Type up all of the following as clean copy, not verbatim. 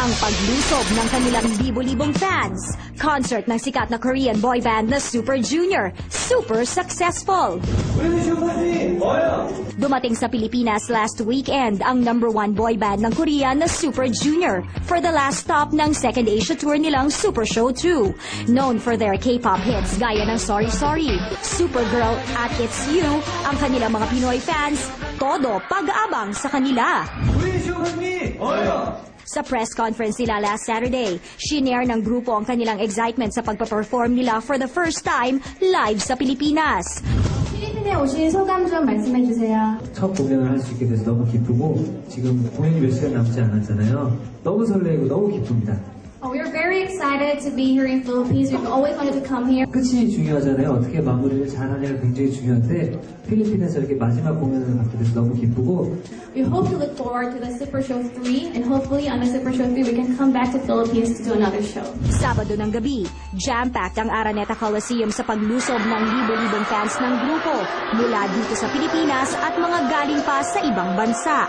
ang paglusob ng kanilang libo-libong fans. Concert ng sikat na Korean boy band na Super Junior. Super successful! Dumating sa Pilipinas last weekend ang #1 boy band ng Korea na Super Junior for the last stop ng second Asia tour nilang Super Show 2. Known for their K-pop hits gaya ng Sorry Sorry, Supergirl at It's You, ang kanilang mga Pinoy fans, todo pag-aabang sa kanila. Sa press conference nila last Saturday, shinare ng grupo ang kanilang excitement sa pagpaperform nila for the first time live sa Pilipinas. 필리핀에 오신 소감 좀 말씀해 주세요. 첫 공연을 할 수 있게 돼서 너무 기쁘고 지금 공연이 몇 시간 남지 않았잖아요. 너무 설레고 너무 기쁩니다. We are very excited to be here in Philippines. We've always wanted to come here. 끝이 중요하잖아요. 어떻게 마무리를 잘하냐가 굉장히 중요한데 필리핀에서 이렇게 마지막 공연을 갖게 돼서 너무 기쁘고 We hope to look forward to the Super Show 3 and hopefully on the Super Show 3 we can come back to Philippines to do another show. Sabado ng gabi, jam-packed ang Araneta Coliseum sa paglusob ng libo-libong fans ng grupo mula dito sa Pilipinas at mga galing pa sa ibang bansa.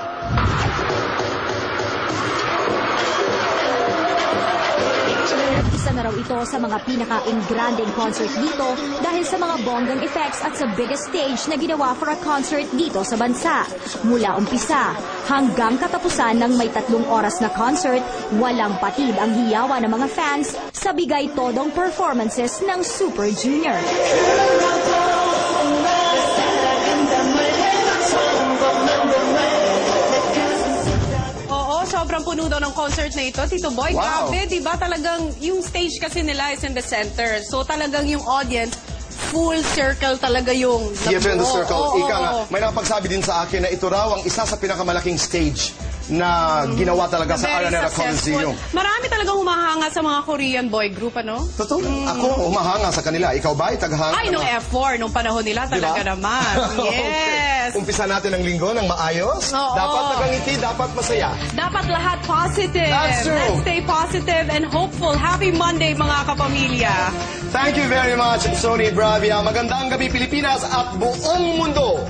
Isa na raw ito sa mga pinaka-engranding concert dito dahil sa mga bonggang effects at sa biggest stage na ginawa for a concert dito sa bansa. Mula umpisa hanggang katapusan ng may 3 oras na concert, walang patid ang hiyawa ng mga fans sa bigay todong performances ng Super Junior. Sobrang puno daw ng concert na ito, Tito Boy. Wow. Grabe, di ba? Talagang yung stage kasi nila is in the center. So talagang yung audience, full circle talaga yung... Theater in the circle. Oo, Ika nga, oo. may napagsabi din sa akin na ito raw ang isa sa pinakamalaking stage na ginawa talaga sa Very Araneta successful. Coliseum. Marami talagang humahanga sa mga Korean boy group, ano? Totoo. Ako, umahanga sa kanila. Ikaw ba? Taghanga? Ay, nung F4, nung panahon nila, talaga Diba? naman. Yes! Okay. Umpisa natin ang linggo ng maayos. Oo. Dapat nakangiti, dapat masaya. Dapat lahat positive. That's true. Let's stay positive and hopeful. Happy Monday, mga kapamilya. Thank you very much, Sony Bravia. Magandang gabi, Pilipinas at buong mundo.